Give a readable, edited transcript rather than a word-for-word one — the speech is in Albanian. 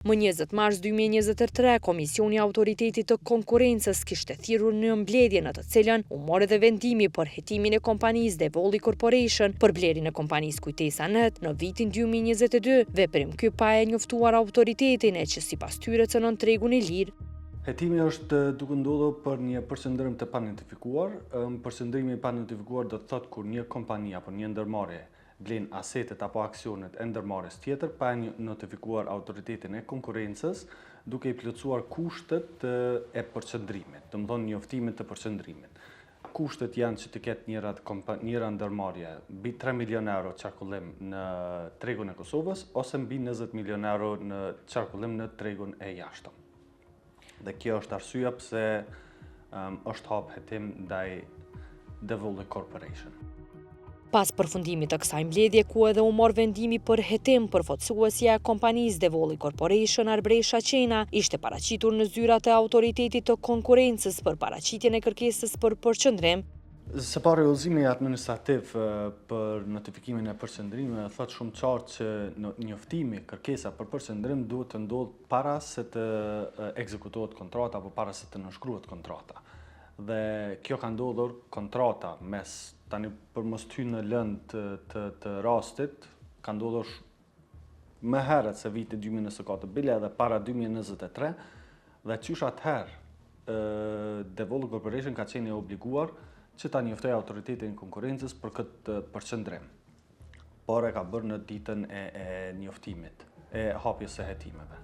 Më 20 mars 2023, Komisioni i Autoritetit të Konkurrencës kishte thirrur në mbledhje në të cilën u mori dhe vendimi për hetimin e kompanisë Devoli Corporation për blerjen e kompanisë Kujtesa Net në vitin 2022, veprim ky pa e njoftuar autoritetin e që sipas tyre cënon tregun e lirë. Hetimi është duke ndodhur për një përqendrim të panotifikuar. Përqendrimi i panotifikuar do të thotë kur një kompani apo një ndërmarrje blen asetet apo aksionet e ndërmarrjes tjetër pa notifikuar autoritetin e konkurrencës, duke i plotësuar kushtet e përqendrimit, domethënë njoftimin të përqendrimit. Kushtet janë që të ketë njëra ndërmarrje mbi 3 milion euro qarkullim në tregun e Kosovës ose mbi 20 milion euro në qarkullim në tregun e jashtëm. Dhe kjo është arsyeja pse është hap hetim ndaj Devoli Corporation. Pas përfundimit të kësaj mbledhje, ku edhe u mor vendimi për hetim, përfaqësuesja e kompanisë Devoli Corporation Arbresha Qena ishte paraqitur në zyrat e Autoritetit të Konkurrencës për paraqitjen e kërkesës për përqendrim. Së pari, udhëzimi administrativ për notifikimin e përqendrimit thotë shumë qartë që njoftimi, kërkesa për përqendrim duhet të ndodhë para se të ekzekutohet kontrata apo para se të nënshkruhet kontrata. Dhe kjo ka ndodhur kontrata mes tani për mos ty në lënd të rastit, ka ndodhur më herët se viti 2024, bile edhe para 2023, dhe qysh atëherë Devoli Corporation ka qenë e obliguar që ta njoftojë autoritetin e konkurrencës për këtë përqendrim. Por e ka bërë në ditën e njoftimit, e hapjes së hetimeve.